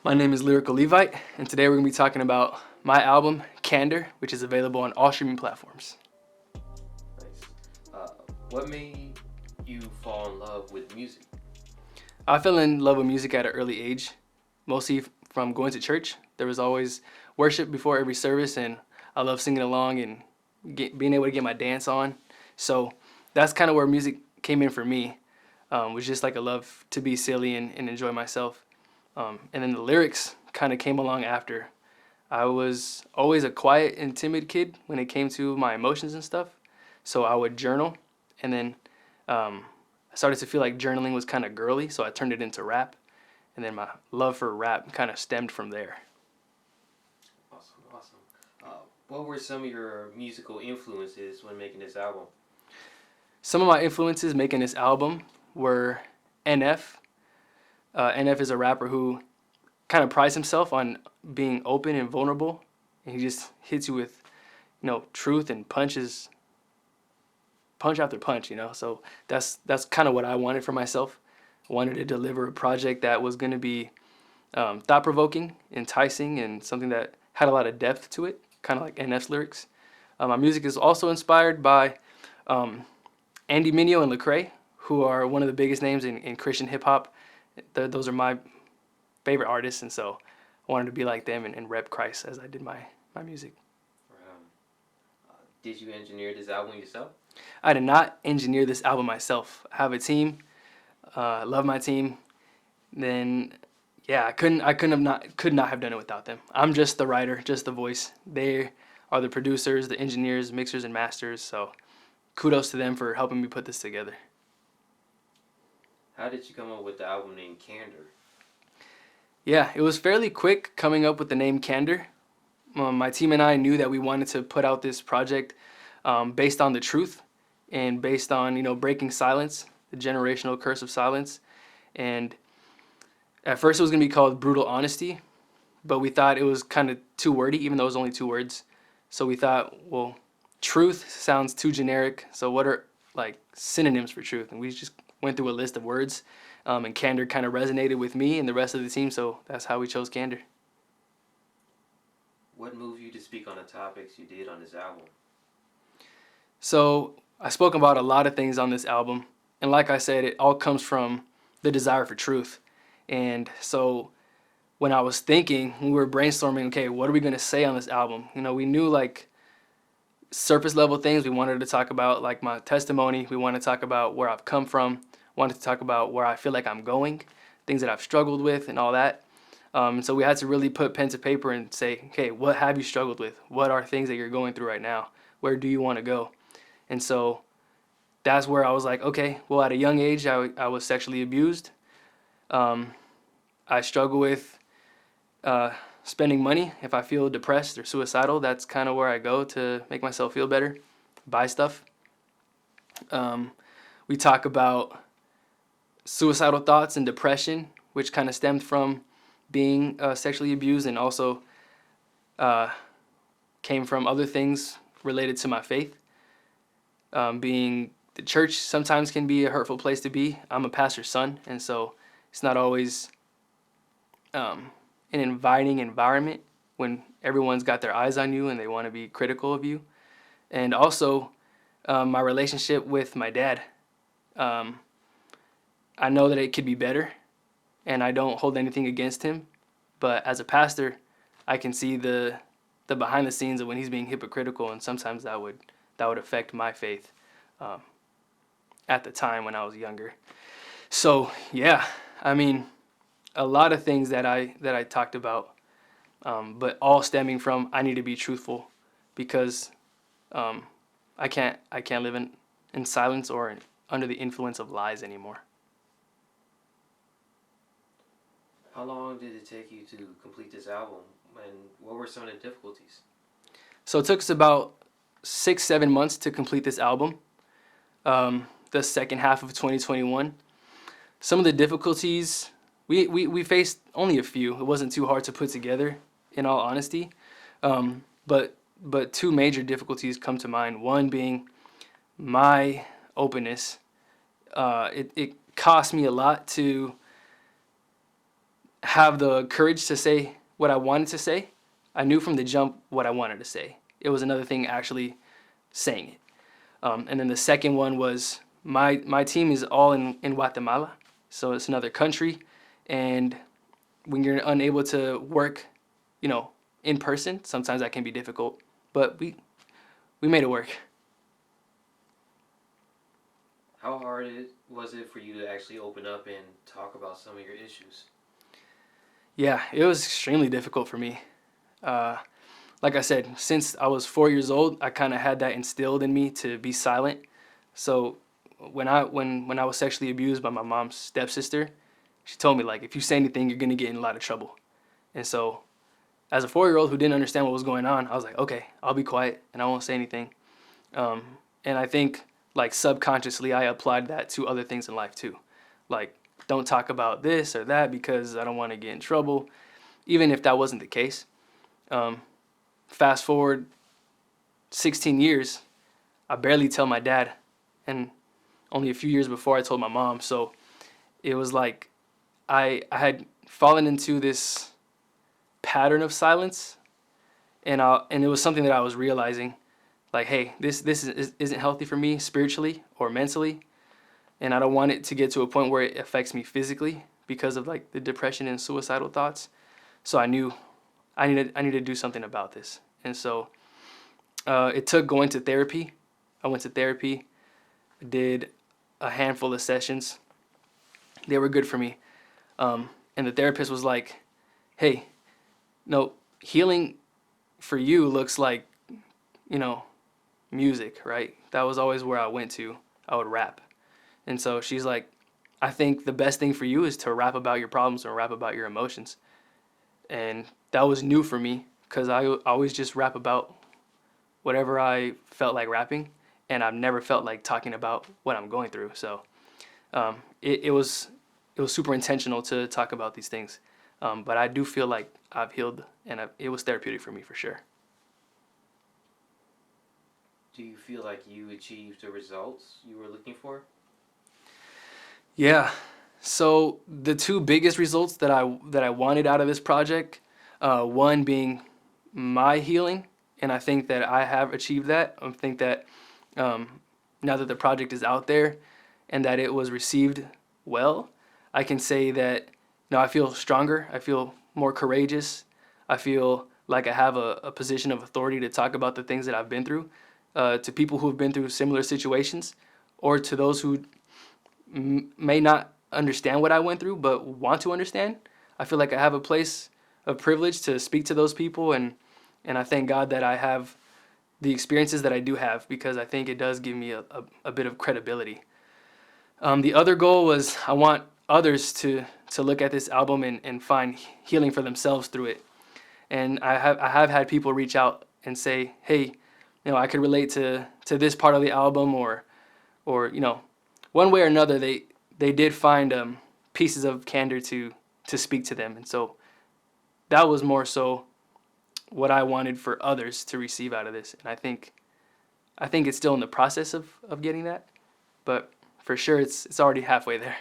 My name is Lyrical Levite, and today we're going to be talking about my album, Candor, which is available on all streaming platforms. Nice. What made you fall in love with music? I fell in love with music at an early age, mostly from going to church. There was always worship before every service, and I love singing along and being able to get my dance on. So that's kind of where music came in for me, was just like a love to be silly and enjoy myself. And then the lyrics kind of came along after. I was always a quiet and timid kid when it came to my emotions and stuff. So I would journal, and then I started to feel like journaling was kind of girly, so I turned it into rap. And then my love for rap kind of stemmed from there. Awesome. What were some of your musical influences when making this album? Some of my influences making this album were NF. NF is a rapper who kind of prides himself on being open and vulnerable, and he just hits you with, truth and punch after punch. So that's kind of what I wanted for myself. I wanted to deliver a project that was going to be thought-provoking, enticing, and something that had a lot of depth to it, kind of like NF's lyrics. My music is also inspired by Andy Mineo and Lecrae, who are one of the biggest names in Christian hip-hop. Those are my favorite artists, and so I wanted to be like them and rep Christ as I did my music. Did you engineer this album yourself? I did not engineer this album myself. I have a team. I love my team. Then, yeah, I could not have done it without them. I'm just the writer, just the voice. They are the producers, the engineers, mixers, and masters. So, kudos to them for helping me put this together. How did you come up with the album name Candor? Yeah, it was fairly quick coming up with the name Candor. My team and I knew that we wanted to put out this project based on the truth and based on breaking silence, the generational curse of silence. And at first it was going to be called Brutal Honesty, but we thought it was kind of too wordy, even though it was only 2 words. So we thought, well, truth sounds too generic, so what are like synonyms for truth? And we just went through a list of words, and Candor kind of resonated with me and the rest of the team, so that's how we chose Candor. What moved you to speak on the topics you did on this album? So I spoke about a lot of things on this album, and like I said, it all comes from the desire for truth. And so when I was thinking, we were brainstorming, okay, what are we going to say on this album? We knew like surface level things. We wanted to talk about like my testimony. We wanted to talk about where I've come from. Wanted to talk about where I feel like I'm going, things that I've struggled with and all that. So we had to really put pen to paper and say, okay, what have you struggled with? What are things that you're going through right now? Where do you want to go? And so that's where I was like, okay, well, at a young age, I was sexually abused. I struggle with spending money. If I feel depressed or suicidal, that's kind of where I go to make myself feel better, buy stuff. We talk about suicidal thoughts and depression, which kind of stemmed from being sexually abused, and also came from other things related to my faith. Being the church sometimes can be a hurtful place to be. I'm a pastor's son, and so it's not always an inviting environment when everyone's got their eyes on you and they want to be critical of you. And also my relationship with my dad. I know that it could be better, and I don't hold anything against him. But as a pastor, I can see the behind the scenes of when he's being hypocritical, and sometimes that would affect my faith at the time when I was younger. So yeah, I mean, a lot of things that I talked about, but all stemming from I need to be truthful because I can't live in silence or under the influence of lies anymore. How long did it take you to complete this album, and what were some of the difficulties? So it took us about 6-7 months to complete this album, the second half of 2021. Some of the difficulties, we faced only a few. It wasn't too hard to put together, in all honesty. But 2 major difficulties come to mind. One being my openness. It cost me a lot to have the courage to say what I wanted to say. I knew from the jump what I wanted to say. It was another thing actually saying it. And then the second one was my team is all in Guatemala, so it's another country, and when you're unable to work, in person, sometimes that can be difficult. But we made it work. How hard was it for you to actually open up and talk about some of your issues? Yeah, it was extremely difficult for me. Uh, like I said, since I was 4 years old, I kind of had that instilled in me to be silent. So when I was sexually abused by my mom's stepsister, she told me like if you say anything, you're gonna get in a lot of trouble. And so as a 4-year-old who didn't understand what was going on, I was like, okay, I'll be quiet and I won't say anything. Um, and I think like subconsciously I applied that to other things in life too. Like don't talk about this or that because I don't want to get in trouble, even if that wasn't the case. Um, Fast forward 16 years, I barely tell my dad, and only a few years before I told my mom. So it was like I had fallen into this pattern of silence, and it was something that I was realizing, like, hey, isn't healthy for me spiritually or mentally, and I don't want it to get to a point where it affects me physically because of like the depression and suicidal thoughts. So I knew I needed to do something about this, and so it took going to therapy. I went to therapy, did a handful of sessions. They were good for me. And the therapist was like, hey, no, healing for you looks like, you know, music, right? That was always where I went to. I would rap. And so she's like, I think the best thing for you is to rap about your problems or rap about your emotions. And that was new for me because I always just rap about whatever I felt like rapping. And I've never felt like talking about what I'm going through. So it was super intentional to talk about these things. But I do feel like I've healed, and it was therapeutic for me for sure. Do you feel like you achieved the results you were looking for? Yeah. So the two biggest results that I wanted out of this project, one being my healing, and I think that I have achieved that. I think that um, now that the project is out there and that it was received well, I can say that I feel stronger. I feel more courageous. I feel like I have a position of authority to talk about the things that I've been through to people who have been through similar situations, or to those who may not understand what I went through but want to understand. I feel like I have a place of privilege to speak to those people, and I thank God that I have the experiences that I do have, because I think it does give me a bit of credibility. The other goal was I want others to look at this album and find healing for themselves through it. And I have had people reach out and say, hey, I could relate to this part of the album, or one way or another they did find pieces of Candor to speak to them. And so that was more so what I wanted for others to receive out of this. And I think it's still in the process of getting that, but for sure it's already halfway there.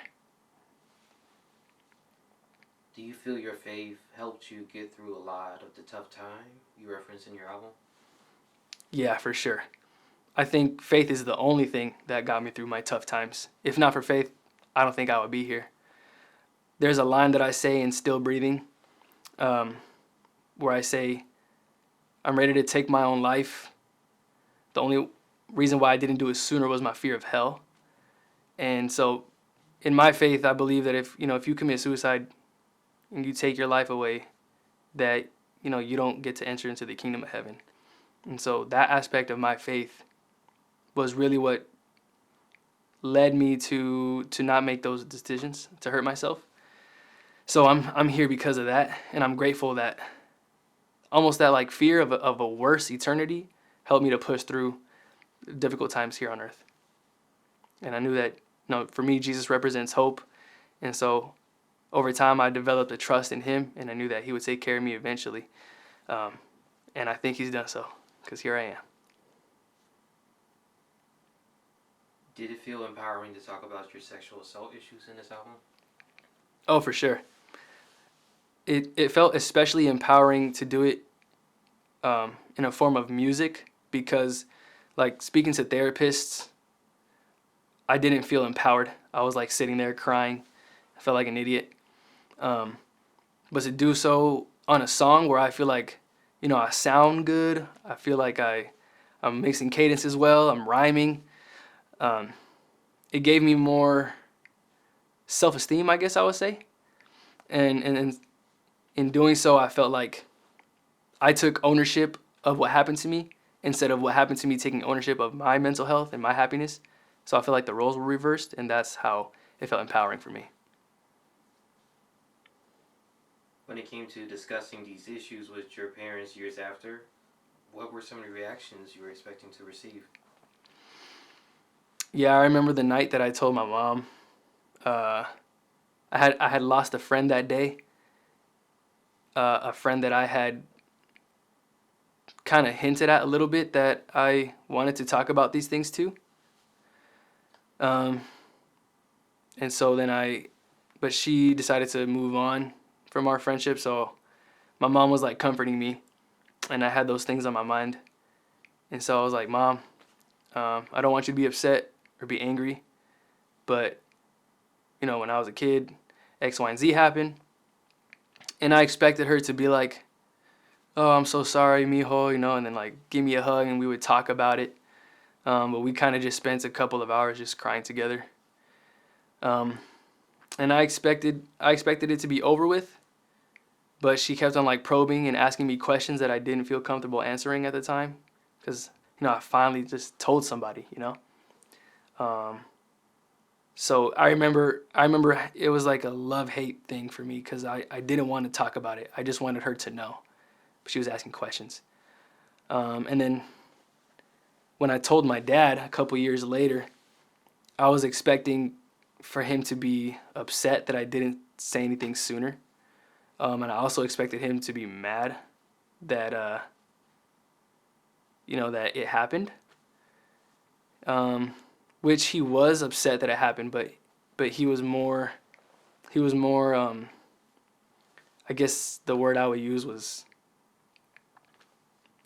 Do you feel your faith helped you get through a lot of the tough time you reference in your album? Yeah, for sure. I think faith is the only thing that got me through my tough times. If not for faith, I don't think I would be here. There's a line that I say in Still Breathing, um, where I say, I'm ready to take my own life. The only reason why I didn't do it sooner was my fear of hell. And so in my faith, I believe that if you commit suicide and you take your life away, that you don't get to enter into the kingdom of heaven. And so that aspect of my faith was really what led me to not make those decisions to hurt myself. So I'm here because of that, and I'm grateful that almost that like fear of a worse eternity helped me to push through difficult times here on earth. And I knew that for me Jesus represents hope, and so over time I developed a trust in him, and I knew that he would take care of me eventually. Um, and I think he's done so, because here I am. Did it feel empowering to talk about your sexual assault issues in this album? Oh, for sure. it felt especially empowering to do it in a form of music because, like, speaking to therapists, I didn't feel empowered. I was like sitting there crying. I felt like an idiot. Um, but to do so on a song where I feel like, I sound good. I feel like I'm mixing cadences well. I'm rhyming. Um, it gave me more self-esteem, I guess I would say. And in doing so, I felt like I took ownership of what happened to me instead of what happened to me taking ownership of my mental health and my happiness. So I feel like the roles were reversed, and that's how it felt empowering for me. When it came to discussing these issues with your parents years after, what were some of the reactions you were expecting to receive? Yeah, I remember the night that I told my mom. Uh, I had lost a friend that day. A friend that I had kind of hinted at a little bit that I wanted to talk about these things too. Um, and so but she decided to move on from our friendship. So my mom was like comforting me, and I had those things on my mind. And so I was like, Mom, I don't want you to be upset or be angry, but when I was a kid, X, Y, and Z happened, and I expected her to be like, "Oh, I'm so sorry, mijo," and then like give me a hug and we would talk about it. But we kind of just spent a couple of hours just crying together. Um, and I expected it to be over with, but she kept on like probing and asking me questions that I didn't feel comfortable answering at the time, because I finally just told somebody. Um, so I remember it was like a love-hate thing for me because I didn't want to talk about it. I just wanted her to know. But she was asking questions. And then when I told my dad a couple years later, I was expecting for him to be upset that I didn't say anything sooner. And I also expected him to be mad that that it happened. Which he was upset that it happened, but he was more I guess the word I would use was,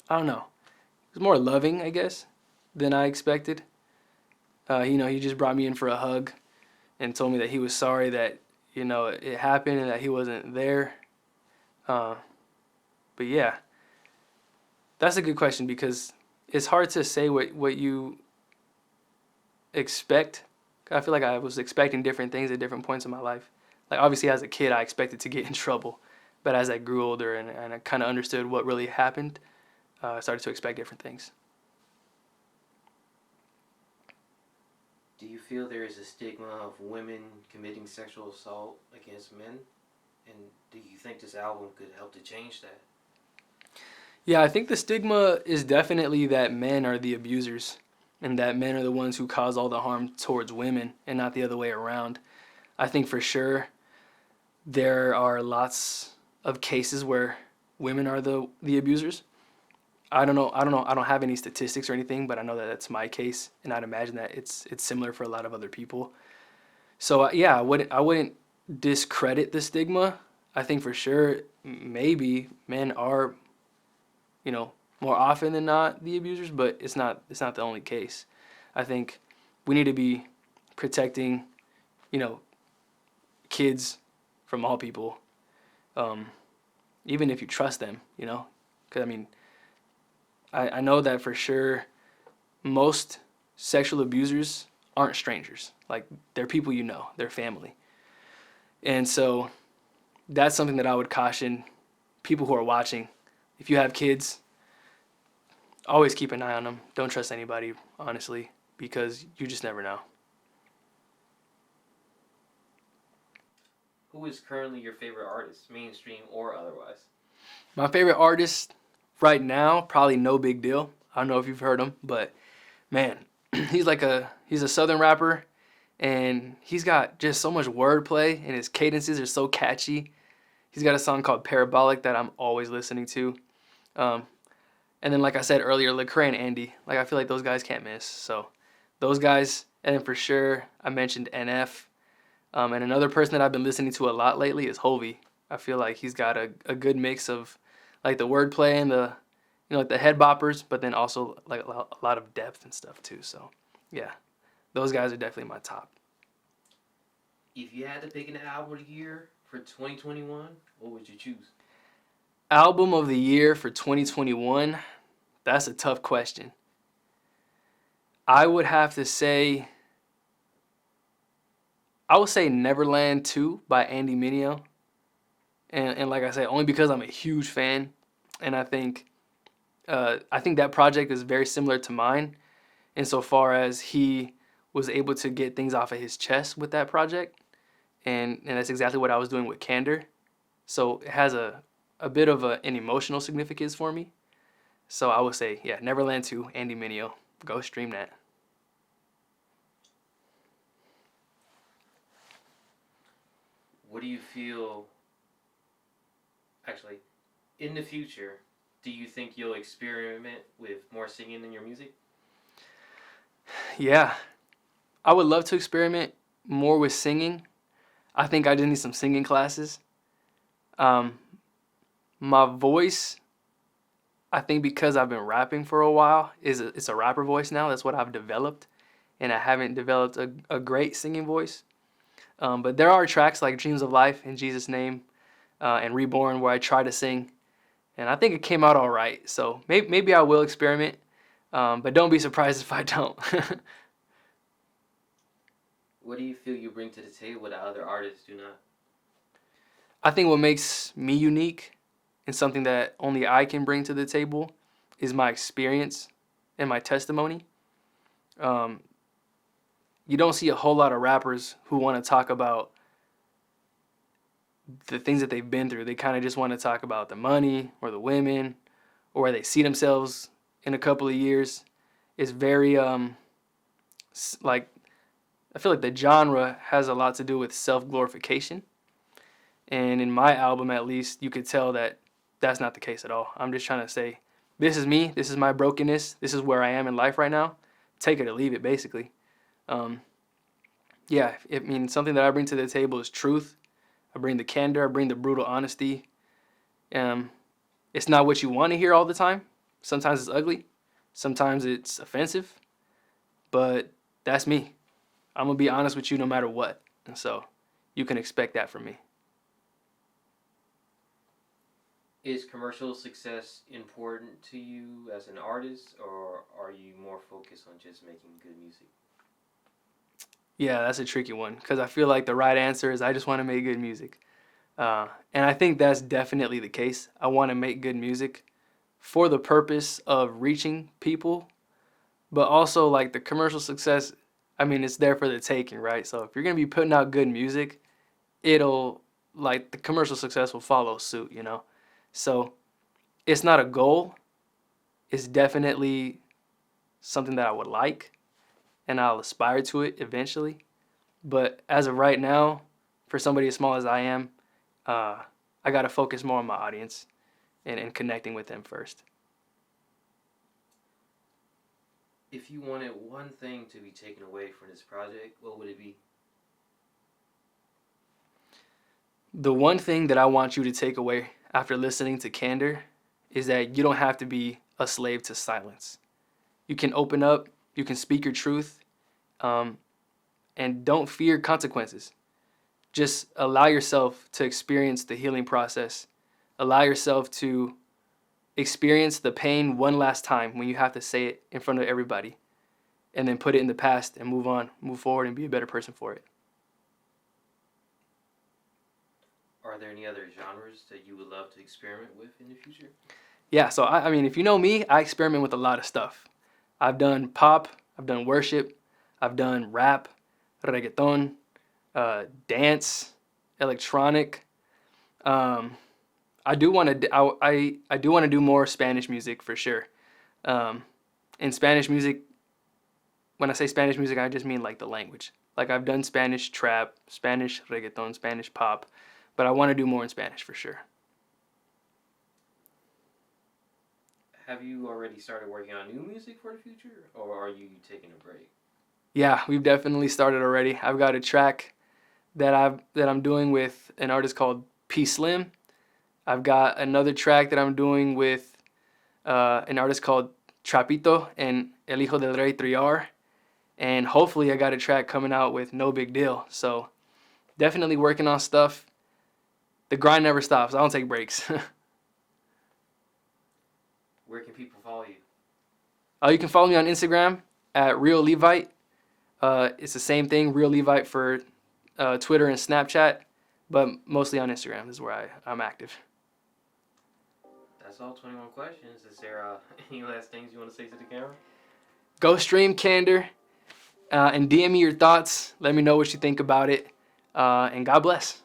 I don't know. He was more loving, I guess, than I expected. He just brought me in for a hug and told me that he was sorry that it happened and that he wasn't there. Uh, but yeah, that's a good question because it's hard to say what you expect. I feel like I was expecting different things at different points in my life. Like obviously as a kid, I expected to get in trouble, but as I grew older and I kind of understood what really happened, I started to expect different things. Do you feel there is a stigma of women committing sexual assault against men? And do you think this album could help to change that? Yeah, I think the stigma is definitely that men are the abusers and that men are the ones who cause all the harm towards women and not the other way around. I think for sure there are lots of cases where women are the abusers. I don't know. I don't have any statistics or anything, but I know that that's my case, and I'd imagine that it's similar for a lot of other people. So yeah, I wouldn't discredit the stigma. I think for sure maybe men are you know more often than not the abusers, but it's not the only case. I think we need to be protecting you know kids from all people, um, even if you trust them. Because I mean I know that for sure most sexual abusers aren't strangers. Like they're people they're family. And so that's something that I would caution people who are watching. If you have kids, always keep an eye on them. Don't trust anybody, honestly, because you just never know. Who is currently your favorite artist, mainstream or otherwise? My favorite artist right now, probably No Big Deal. I don't know if you've heard him, but man, he's a southern rapper, and he's got just so much wordplay, and his cadences are so catchy. He's got a song called Parabolic that I'm always listening to. Um, and then, like I said earlier, Lecrae and Andy. Like I feel like those guys can't miss. So those guys, and then for sure I mentioned NF. And another person that I've been listening to a lot lately is Hovey. I feel like he's got a good mix of like the wordplay and the like the head boppers, but then also like a lot of depth and stuff too. So yeah, those guys are definitely my top. If you had to pick an album of the year for 2021, what would you choose? Album of the year for 2021, that's a tough question. I would have to say, I would say Neverland 2 by Andy Mineo. And like I said, only because I'm a huge fan, and I think that project is very similar to mine, insofar as he was able to get things off of his chest with that project, and that's exactly what I was doing with Candor. So it has a bit of an emotional significance for me. So I would say, yeah, Neverland 2, Andy Mineo. Go stream that. What do you feel, actually, in the future, do you think you'll experiment with more singing in your music? Yeah, I would love to experiment more with singing. I think I just need some singing classes. Um, my voice, I think because I've been rapping for a while, it's a rapper voice now. That's what I've developed, and I haven't developed a great singing voice. But there are tracks like Dreams of Life, In Jesus' Name, and Reborn where I try to sing, and I think it came out all right. So maybe I will experiment, but don't be surprised if I don't. What do you feel you bring to the table that other artists do not? I think what makes me unique and something that only I can bring to the table is my experience and my testimony. Um, you don't see a whole lot of rappers who want to talk about the things that they've been through. They kind of just want to talk about the money or the women or where they see themselves in a couple of years. It's very like I feel like the genre has a lot to do with self-glorification. And in my album, at least, you could tell that that's not the case at all. I'm just trying to say, this is me. This is my brokenness. This is where I am in life right now. Take it or leave it, basically. Um, yeah, I mean, something that I bring to the table is truth. I bring the candor. I bring the brutal honesty. Um, it's not what you want to hear all the time. Sometimes it's ugly. Sometimes it's offensive. But that's me. I'm going to be honest with you no matter what. And so you can expect that from me. Is commercial success important to you as an artist, or are you more focused on just making good music? Yeah, that's a tricky one because I feel like the right answer is I just want to make good music. And I think that's definitely the case. I want to make good music for the purpose of reaching people, but also like the commercial success, I mean, it's there for the taking, right? So if you're going to be putting out good music, it'll like the commercial success will follow suit. So it's not a goal. It's definitely something that I would like and I'll aspire to it eventually. But as of right now, for somebody as small as I am, I got to focus more on my audience and connecting with them first. If you wanted one thing to be taken away from this project, what would it be? The one thing that I want you to take away after listening to Candor is that you don't have to be a slave to silence. You can open up, you can speak your truth, um, and don't fear consequences. Just allow yourself to experience the healing process. Allow yourself to experience the pain one last time when you have to say it in front of everybody, and then put it in the past and move on, move forward, and be a better person for it. Are there any other genres that you would love to experiment with in the future? Yeah, so I mean, if you know me, I experiment with a lot of stuff. I've done pop, I've done worship, I've done rap, reggaeton, dance, electronic. Um, I do want to I do want to do more Spanish music for sure. In Spanish music, when I say Spanish music, I just mean like the language. Like I've done Spanish trap, Spanish reggaeton, Spanish pop, but I want to do more in Spanish for sure. Have you already started working on new music for the future, or are you taking a break? Yeah, we've definitely started already. I've got a track that I'm doing with an artist called P Slim. I've got another track that I'm doing with an artist called Trapito and El Hijo del Rey 3R. And hopefully I got a track coming out with No Big Deal. So definitely working on stuff. The grind never stops. I don't take breaks. Where can people follow you? You can follow me on Instagram at Real Levite. It's the same thing, Real Levite for Twitter and Snapchat, but mostly on Instagram is where I'm active. That's all 21 questions. Is there any last things you want to say to the camera? Go stream Candor and DM me your thoughts. Let me know what you think about it. And God bless.